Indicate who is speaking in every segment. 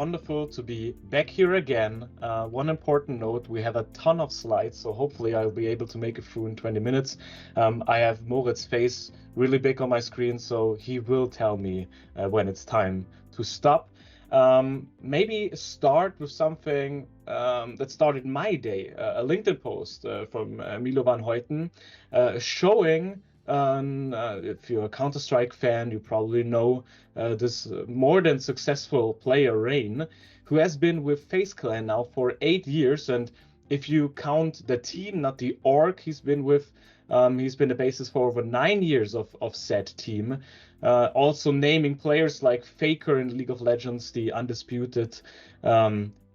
Speaker 1: wonderful to be back here again. One important note, we have a ton of slides, so hopefully I'll be able to make it through in 20 minutes. I have Moritz's face really big on my screen, so he will tell me when it's time to stop. Maybe start with something that started my day, a LinkedIn post from Milo van Houten showing if you're a Counter-Strike fan, you probably know this more than successful player, Rain, who has been with FaZe Clan now for 8 years. And if you count the team, not the org he's been with, he's been the basis for over 9 years of said team. Also naming players like Faker in League of Legends, the undisputed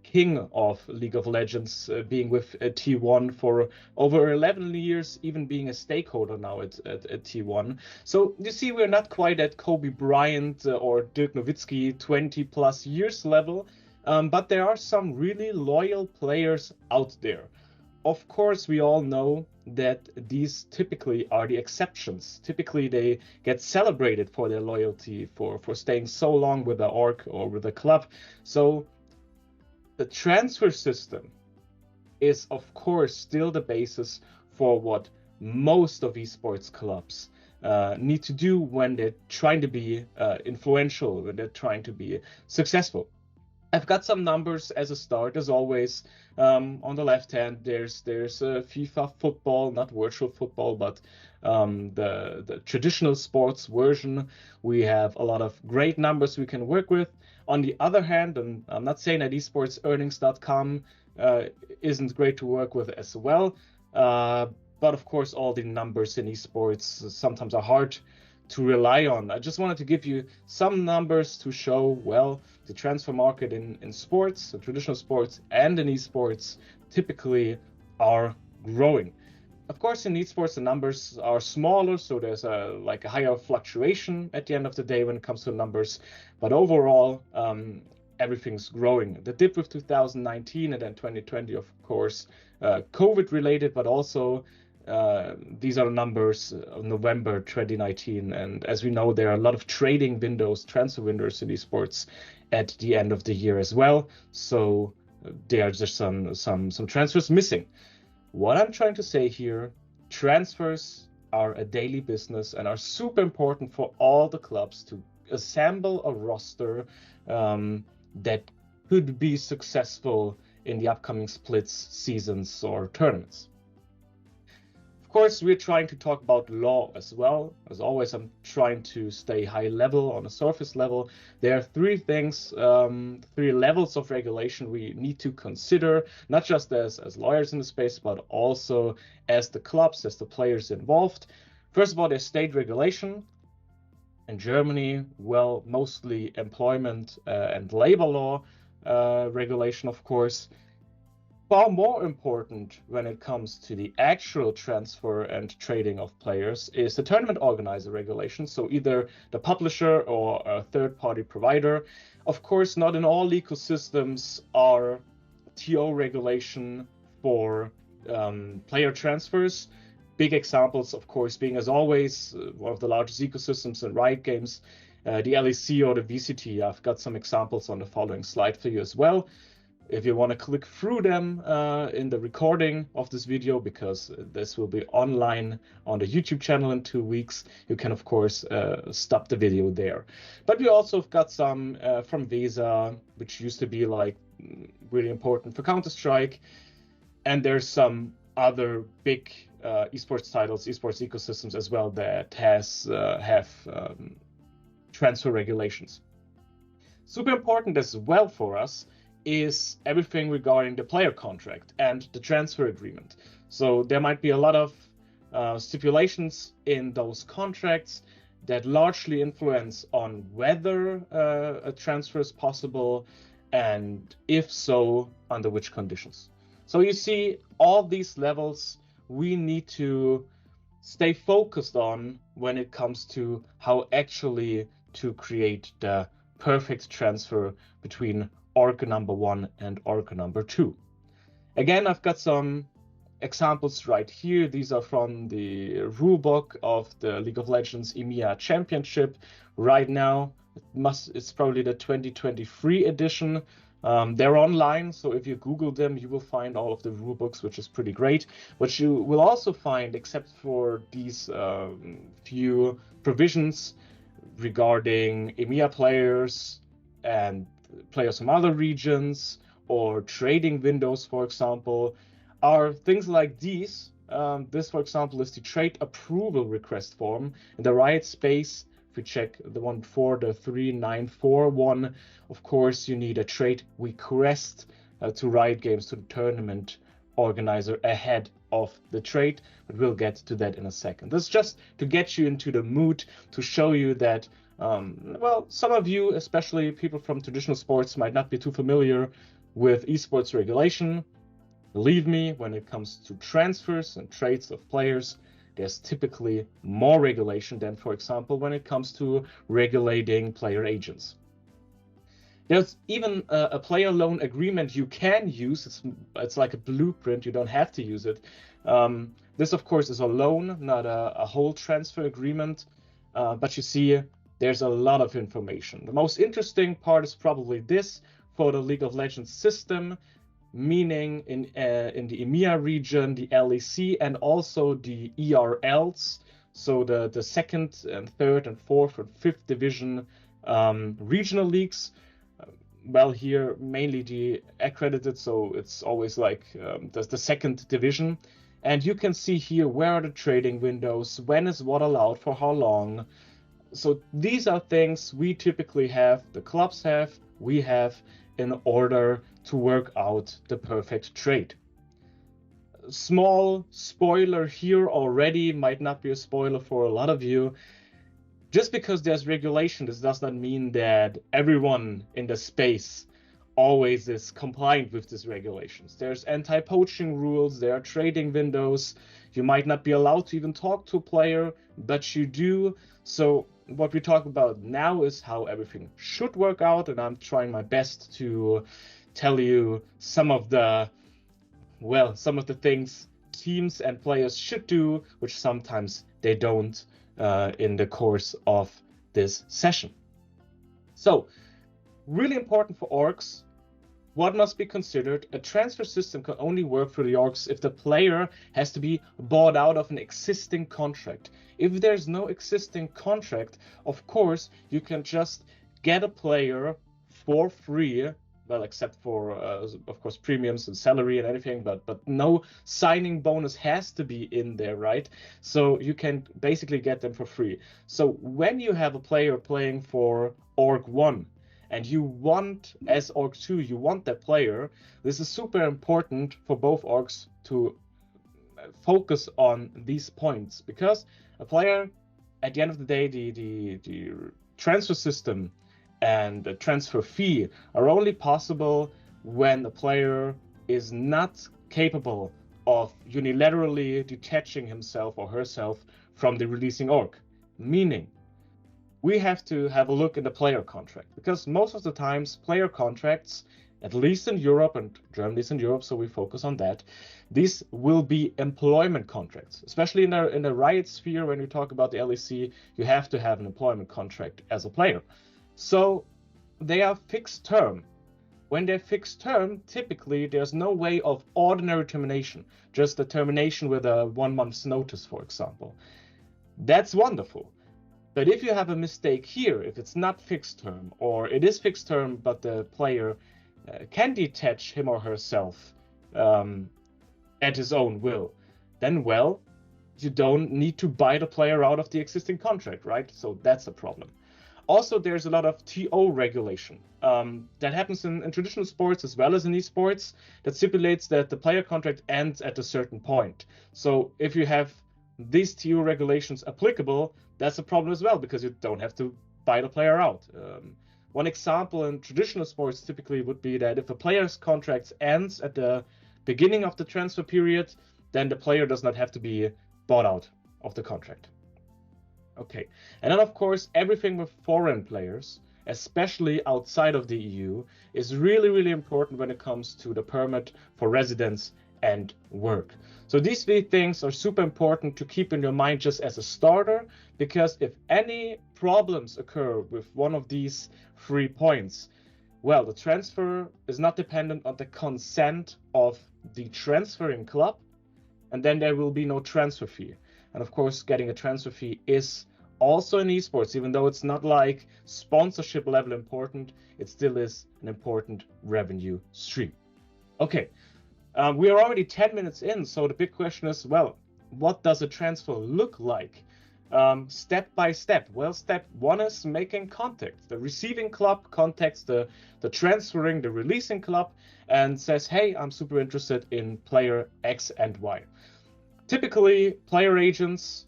Speaker 1: king of League of Legends, being with T1 for over 11 years, even being a stakeholder now at T1. So you see, we're not quite at Kobe Bryant or Dirk Nowitzki 20 plus years level, but there are some really loyal players out there. Of course, we all know that these typically are the exceptions. Typically, they get celebrated for their loyalty, for staying so long with the org or with the club. So the transfer system is, of course, still the basis for what most of esports clubs need to do when they're trying to be influential, when they're trying to be successful. I've got some numbers as a start, as always. On the left hand, there's FIFA football, not virtual football, but the traditional sports version. We have a lot of great numbers we can work with. On the other hand, and I'm not saying that esportsearnings.com isn't great to work with as well, but of course, all the numbers in esports sometimes are hard to rely on. I just wanted to give you some numbers to show, well, the transfer market in sports, the traditional sports, and in esports typically are growing. Of course, in esports, the numbers are smaller, so there's a higher fluctuation at the end of the day when it comes to numbers. But overall, everything's growing. The dip with 2019 and then 2020, of course, COVID related, but also these are numbers of November 2019. And as we know, there are a lot of trading windows, transfer windows in esports at the end of the year as well. So there are just some transfers missing. What I'm trying to say here, transfers are a daily business and are super important for all the clubs to assemble a roster that could be successful in the upcoming splits, seasons, or tournaments. Of course, we're trying to talk about law as well. As always, I'm trying to stay high level, on a surface level. There are three things, three levels of regulation we need to consider, not just as lawyers in the space, but also as the clubs, as the players involved. First of all, there's state regulation. In Germany, well, mostly employment and labor law regulation, of course. Far more important when it comes to the actual transfer and trading of players is the tournament organizer regulation. So either the publisher or a third-party provider. Of course, not in all ecosystems are TO regulation for player transfers. Big examples, of course, being as always one of the largest ecosystems in Riot Games, the LEC or the VCT. I've got some examples on the following slide for you as well. If you want to click through them in the recording of this video, because this will be online on the YouTube channel in 2 weeks, you can, of course, stop the video there. But we also have got some from VESA, which used to be really important for Counter-Strike. And there's some other big esports titles, esports ecosystems as well that have transfer regulations. Super important as well for us is everything regarding the player contract and the transfer agreement. So there might be a lot of stipulations in those contracts that largely influence on whether a transfer is possible, and if so, under which conditions. So you see, all these levels we need to stay focused on when it comes to how actually to create the perfect transfer between org number 1 and org number 2. Again, I've got some examples right here. These are from the rulebook of the League of Legends EMEA Championship right now. It's probably the 2023 edition. They're online, so if you Google them, you will find all of the rule books, which is pretty great. What you will also find, except for these few provisions regarding EMEA players and players from other regions or trading windows, for example, are things like these. This, for example, is the trade approval request form in the right space. If we check the one before, the 3941, of course, you need a trade request to Riot Games, to the tournament organizer ahead of the trade, but we'll get to that in a second. This is just to get you into the mood, to show you that, well, some of you, especially people from traditional sports, might not be too familiar with esports regulation. Believe me, when it comes to transfers and trades of players, there's typically more regulation than, for example, when it comes to regulating player agents. There's even a player loan agreement you can use. It's like a blueprint. You don't have to use it. This, of course, is a loan, not a whole transfer agreement. But you see, there's a lot of information. The most interesting part is probably this for the League of Legends system, meaning in the EMEA region, the LEC, and also the ERLs, so the second and third and fourth and fifth division regional leagues. Well, here mainly the accredited, so it's always like the second division. And you can see here where are the trading windows, when is what allowed, for how long. So these are things we typically have, the clubs have, we have, in order to work out the perfect trade. Small spoiler here already, might not be a spoiler for a lot of you. Just because there's regulation, this does not mean that everyone in the space always is compliant with these regulations. There's anti-poaching rules, there are trading windows. You might not be allowed to even talk to a player, but you do. So what we talk about now is how everything should work out, and I'm trying my best to tell you some of the things teams and players should do, which sometimes they don't in the course of this session. So, really important for orgs, what must be considered? A transfer system can only work for the orgs if the player has to be bought out of an existing contract. If there's no existing contract, of course, you can just get a player for free, well, except for, of course, premiums and salary and everything, but no signing bonus has to be in there, right? So you can basically get them for free. So when you have a player playing for Org 1, and you want, as Org 2, you want that player, this is super important for both orgs to focus on these points, because a player, at the end of the day, the transfer system and the transfer fee are only possible when the player is not capable of unilaterally detaching himself or herself from the releasing org. Meaning, we have to have a look in the player contract, because most of the times player contracts, at least in Europe, and Germany's in Europe, so we focus on that, these will be employment contracts. Especially in the Riot sphere, when we talk about the LEC, you have to have an employment contract as a player. So they are fixed term. When they're fixed term, typically there's no way of ordinary termination, just a termination with a 1 month's notice, for example. That's wonderful. But if you have a mistake here, if it's not fixed term, or it is fixed term, but the player can detach him or herself at his own will, then, well, you don't need to buy the player out of the existing contract, right? So that's a problem. Also, there's a lot of TO regulation that happens in traditional sports as well as in esports, that stipulates that the player contract ends at a certain point. So if you have these TO regulations applicable, that's a problem as well, because you don't have to buy the player out. One example in traditional sports typically would be that if a player's contract ends at the beginning of the transfer period, then the player does not have to be bought out of the contract. Okay, and then of course everything with foreign players, especially outside of the EU, is really, really important when it comes to the permit for residence and work. So these three things are super important to keep in your mind just as a starter, because if any problems occur with one of these 3 points, well, the transfer is not dependent on the consent of the transferring club, and then there will be no transfer fee. And of course, getting a transfer fee is also in esports, even though it's not like sponsorship level important, it still is an important revenue stream. Okay, we are already 10 minutes in, so the big question is, well, what does a transfer look like? Step by step. Well, step 1 is making contact. The receiving club contacts the transferring, the releasing club, and says, hey, I'm super interested in player X and Y. Typically, player agents,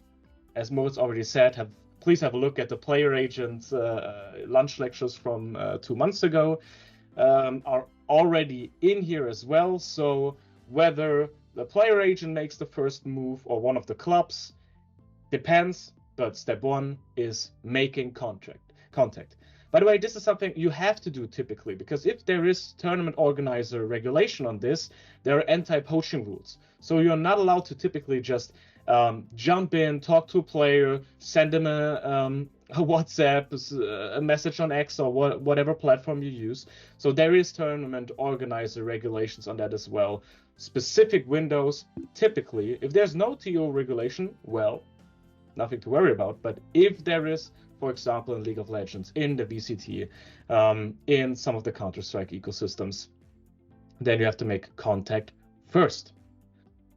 Speaker 1: as Moritz already said, please have a look at the player agent lunch lectures from 2 months ago, are already in here as well. So whether the player agent makes the first move or one of the clubs depends, but step 1 is making contact. By the way, this is something you have to do typically, because if there is tournament organizer regulation on this, there are anti-poaching rules. So you're not allowed to typically just jump in, talk to a player, send them a WhatsApp, a message on X or whatever platform you use. So there is tournament organizer regulations on that as well. Specific windows, typically, if there's no TO regulation, well, nothing to worry about. But if there is, for example, in League of Legends, in the VCT, in some of the Counter-Strike ecosystems, then you have to make contact first.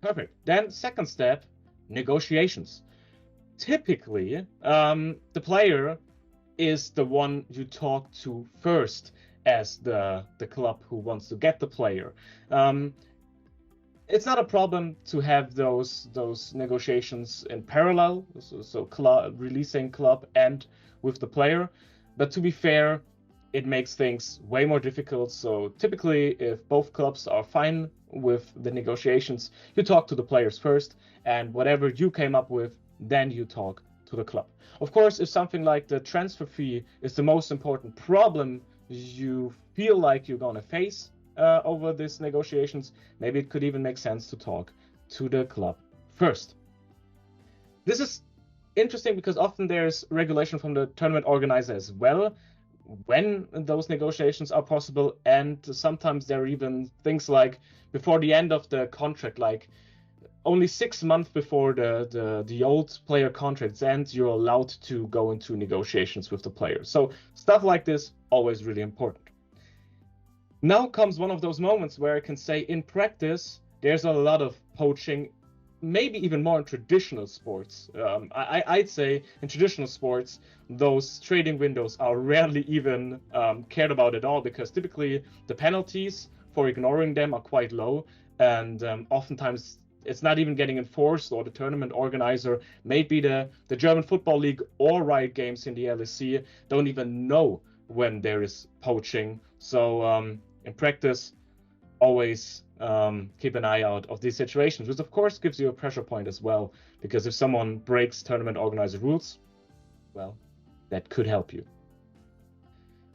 Speaker 1: Perfect. Then second step, negotiations. Typically, the player is the one you talk to first as the club who wants to get the player. It's not a problem to have those negotiations in parallel, so releasing club and with the player. But to be fair, it makes things way more difficult. So typically, if both clubs are fine with the negotiations, you talk to the players first, and whatever you came up with, then you talk to the club. Of course, if something like the transfer fee is the most important problem you feel like you're going to face over these negotiations, maybe it could even make sense to talk to the club first. This is interesting because often there's regulation from the tournament organizer as well when those negotiations are possible, and sometimes there are even things like before the end of the contract, like only 6 months before the old player contracts ends, you're allowed to go into negotiations with the player. So stuff like this, always really important. Now comes one of those moments where I can say in practice, there's a lot of poaching, maybe even more in traditional sports. I'd say in traditional sports, those trading windows are rarely even cared about at all, because typically the penalties for ignoring them are quite low, and oftentimes it's not even getting enforced, or the tournament organizer, maybe the German Football League or Riot Games in the LEC, don't even know when there is poaching. So in practice, always keep an eye out of these situations, which of course gives you a pressure point as well, because if someone breaks tournament organizer rules, well, that could help you.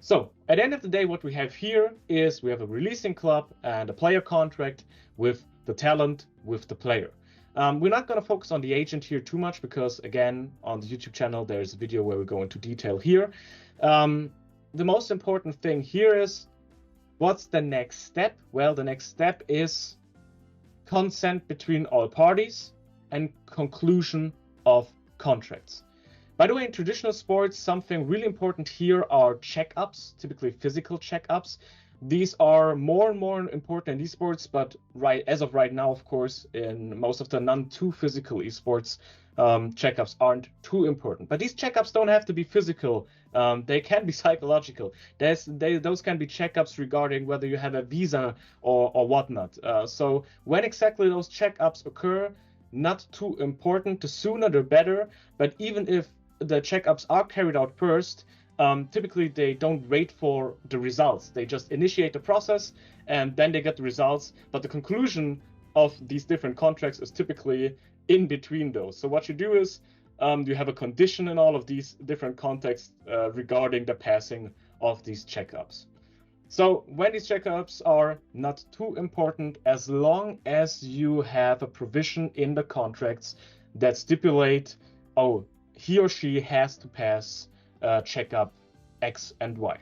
Speaker 1: So at the end of the day, what we have here is we have a releasing club and a player contract with the talent, with the player. We're not going to focus on the agent here too much, because again, on the YouTube channel, there's a video where we go into detail here. The most important thing here is, what's the next step? Well, the next step is consent between all parties and conclusion of contracts. By the way, in traditional sports, something really important here are checkups, typically physical checkups. These are more and more important in esports, but as of right now, of course, in most of the non-too physical esports, checkups aren't too important. But these checkups don't have to be physical. They can be psychological. Those can be checkups regarding whether you have a visa or whatnot. So when exactly those checkups occur, not too important. The sooner the better. But even if the checkups are carried out first, typically they don't wait for the results. They just initiate the process and then they get the results. But the conclusion of these different contracts is typically in between those. So what you do is you have a condition in all of these different contexts regarding the passing of these checkups. So when these checkups are not too important, as long as you have a provision in the contracts that stipulate, oh, he or she has to pass checkup X and Y.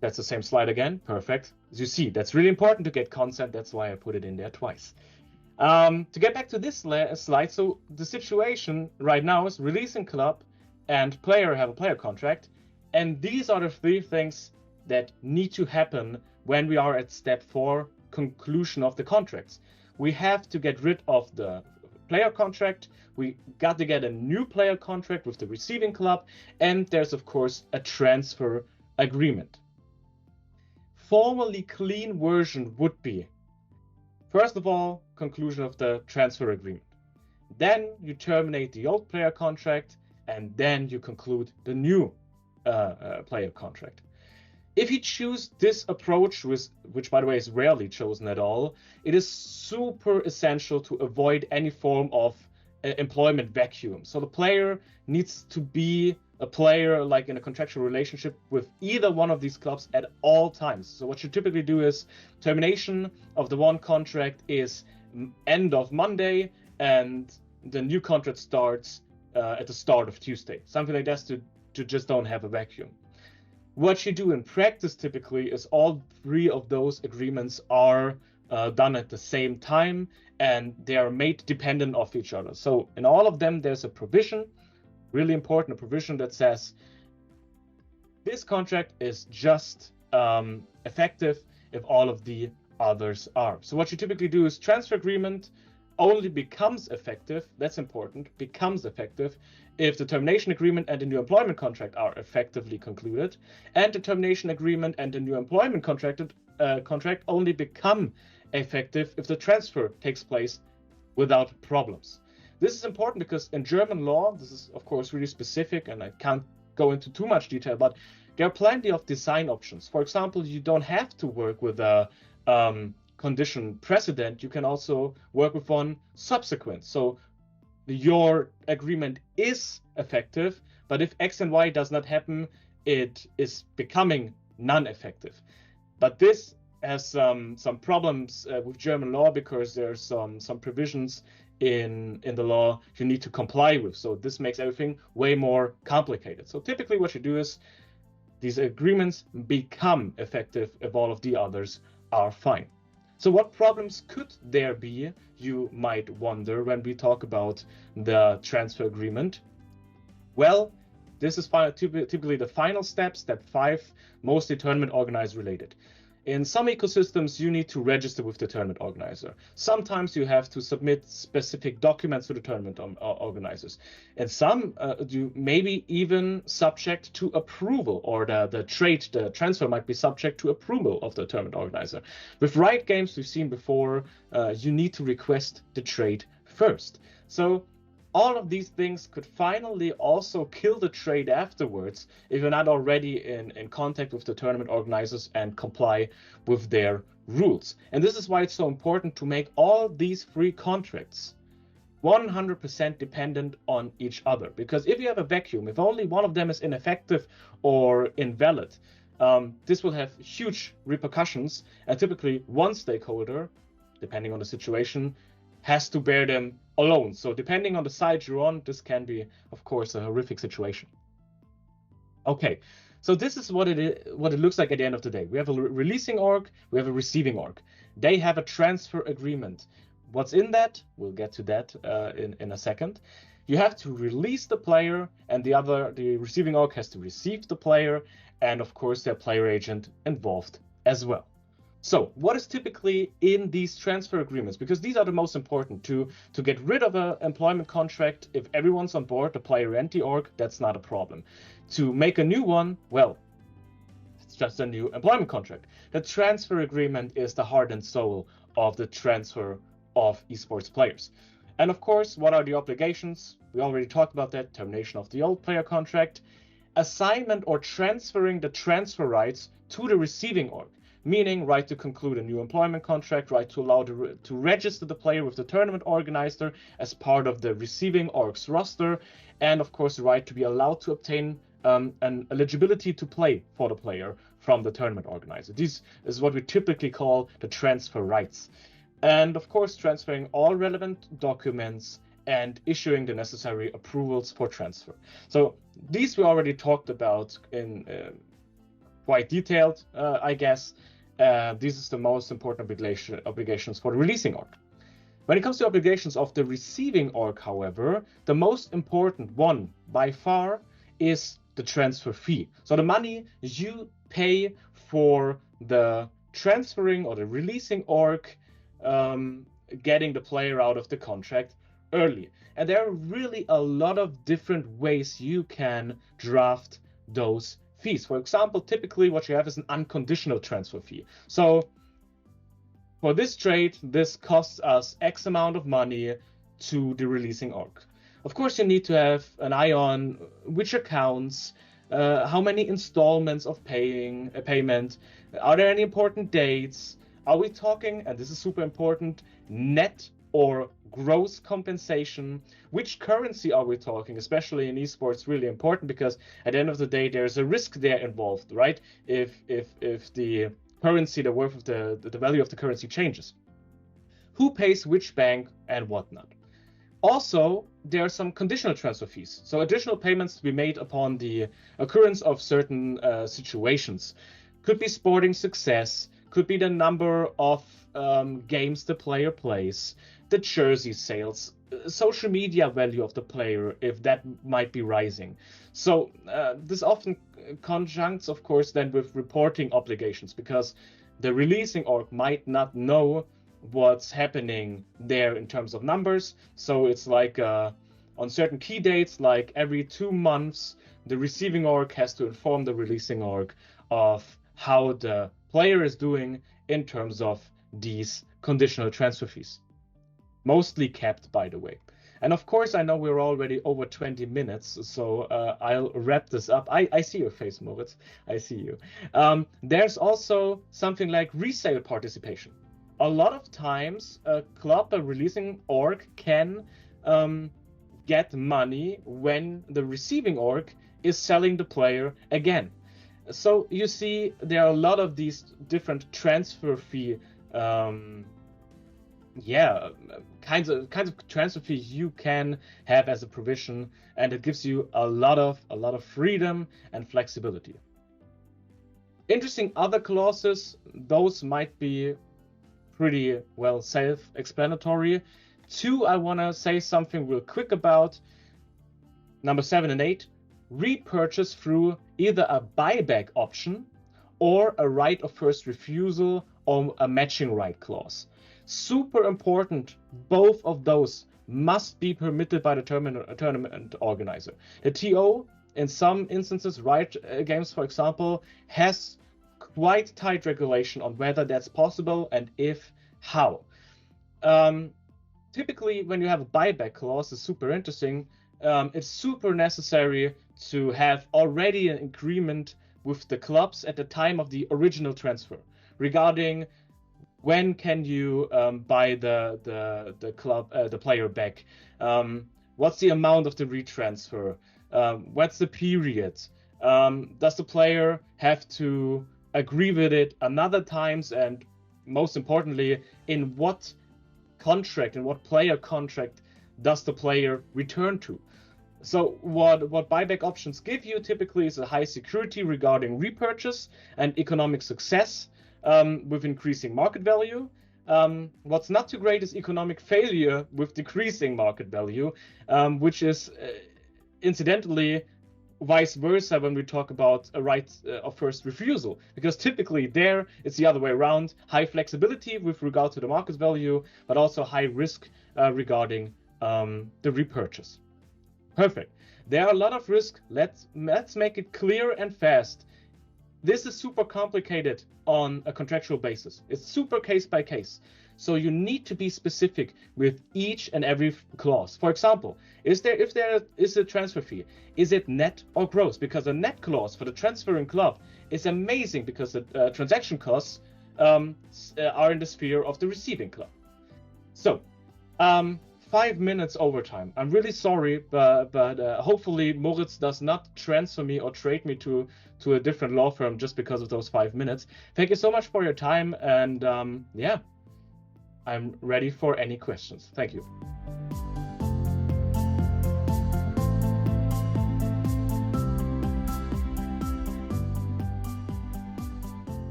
Speaker 1: That's the same slide again. Perfect. As you see, that's really important to get consent. That's why I put it in there twice. To get back to this slide, so the situation right now is releasing club and player have a player contract. And these are the three things that need to happen when we are at step 4, conclusion of the contracts. We have to get rid of the player contract. We got to get a new player contract with the receiving club. And there's, of course, a transfer agreement. Formally clean version would be, first of all, conclusion of the transfer agreement. Then you terminate the old player contract, and then you conclude the new player contract. If you choose this approach, which by the way is rarely chosen at all, it is super essential to avoid any form of employment vacuum. So the player needs to be a player like in a contractual relationship with either one of these clubs at all times. So what you typically do is termination of the one contract is end of Monday, and the new contract starts at the start of Tuesday. Something like that to just don't have a vacuum. What you do in practice typically is all three of those agreements are done at the same time, and they are made dependent of each other. So in all of them, there's a provision, really important, a provision that says this contract is just effective if all of the others are. So what you typically do is transfer agreement only becomes effective, that's important, becomes effective if the termination agreement and the new employment contract are effectively concluded, and the termination agreement and the new employment contract only become effective if the transfer takes place without problems. This is important because in German law, this is of course really specific and I can't go into too much detail, but there are plenty of design options. For example, you don't have to work with a condition precedent, you can also work with one subsequent. So your agreement is effective, but if X and Y does not happen, it is becoming non-effective. But this has some problems with German law because there's some provisions in the law you need to comply with. So this makes everything way more complicated. So typically what you do is these agreements become effective if all of the others are fine. So what problems could there be, you might wonder, when we talk about the transfer agreement? Well, this is typically the final step, step 5, mostly tournament organizer related. In some ecosystems, you need to register with the tournament organizer. Sometimes you have to submit specific documents to the tournament organizers. And some you maybe even subject to approval, or the transfer might be subject to approval of the tournament organizer. With Riot Games, we've seen before, you need to request the trade first. So all of these things could finally also kill the trade afterwards if you're not already in contact with the tournament organizers and comply with their rules. And this is why it's so important to make all these three contracts 100% dependent on each other. Because if you have a vacuum, if only one of them is ineffective or invalid, this will have huge repercussions. And typically one stakeholder, depending on the situation, has to bear them alone. So depending on the side you're on, this can be, of course, a horrific situation. Okay, so this is what it looks like at the end of the day. We have a releasing org, we have a receiving org. They have a transfer agreement. What's in that? We'll get to that in a second. You have to release the player, and the receiving org has to receive the player, and of course their player agent involved as well. So what is typically in these transfer agreements? Because these are the most important. To get rid of an employment contract, if everyone's on board, the player and the org, that's not a problem. To make a new one, well, it's just a new employment contract. The transfer agreement is the heart and soul of the transfer of esports players. And of course, what are the obligations? We already talked about that. Termination of the old player contract, assignment or transferring the transfer rights to the receiving org. Meaning right to conclude a new employment contract, right to allow to register the player with the tournament organizer as part of the receiving org's roster, and of course the right to be allowed to obtain an eligibility to play for the player from the tournament organizer. This is what we typically call the transfer rights. And of course, transferring all relevant documents and issuing the necessary approvals for transfer. So these we already talked about in quite detailed, I guess. This is the most important obligations for the releasing org. When it comes to obligations of the receiving org, however, the most important one by far is the transfer fee. So the money you pay for the transferring or the releasing org getting the player out of the contract early. And there are really a lot of different ways you can draft those fees. For example, typically what you have is an unconditional transfer fee. So for this trade, this costs us X amount of money to the releasing org. Of course, you need to have an eye on which accounts, how many installments of payment, are there any important dates, are we talking, and this is super important, net or gross compensation, which currency are we talking, especially in esports, really important because at the end of the day, there's a risk there involved, right? If the currency, the worth of the value of the currency changes. Who pays which bank and whatnot. Also, there are some conditional transfer fees. So additional payments to be made upon the occurrence of certain situations. Could be sporting success, could be the number of games the player plays, the jersey sales, social media value of the player, if that might be rising. So this often conjuncts, of course, then with reporting obligations, because the releasing org might not know what's happening there in terms of numbers. So it's like on certain key dates, like every 2 months, the receiving org has to inform the releasing org of how the player is doing in terms of these conditional transfer fees. Mostly capped, by the way. And of course, I know we're already over 20 minutes, so I'll wrap this up. I see your face, Moritz. I see you. There's also something like resale participation. A lot of times, a club, a releasing org can get money when the receiving org is selling the player again. So you see, there are a lot of these different transfer fee kinds of transfer fees you can have as a provision, and it gives you a lot of freedom and flexibility. Interesting other clauses, those might be pretty well self-explanatory. 2, I want to say something real quick about. Number 7 and 8, repurchase through either a buyback option or a right of first refusal or a matching right clause. Super important, both of those must be permitted by the tournament organizer. The TO, in some instances, Riot Games, for example, has quite tight regulation on whether that's possible and if, how. Typically, when you have a buyback clause, it's super interesting. It's super necessary to have already an agreement with the clubs at the time of the original transfer regarding when can you buy the club the player back, what's the amount of the retransfer, what's the period, does the player have to agree with it another times, and most importantly, in what contract, in what player contract does the player return to. So what buyback options give you typically is a high security regarding repurchase and economic success with increasing market value. What's not too great is economic failure with decreasing market value, which is incidentally vice versa when we talk about a right of first refusal, because typically there it's the other way around: high flexibility with regard to the market value, but also high risk regarding the repurchase. Perfect. There are a lot of risks. Let's make it clear and fast. This is super complicated on a contractual basis. It's super case by case. So you need to be specific with each and every clause. For example, if there is a transfer fee, is it net or gross? Because a net clause for the transferring club is amazing because the transaction costs are in the sphere of the receiving club. So 5 minutes overtime. I'm really sorry, but hopefully Moritz does not transfer me or trade me to a different law firm just because of those 5 minutes. Thank you so much for your time, and yeah, I'm ready for any questions. Thank you.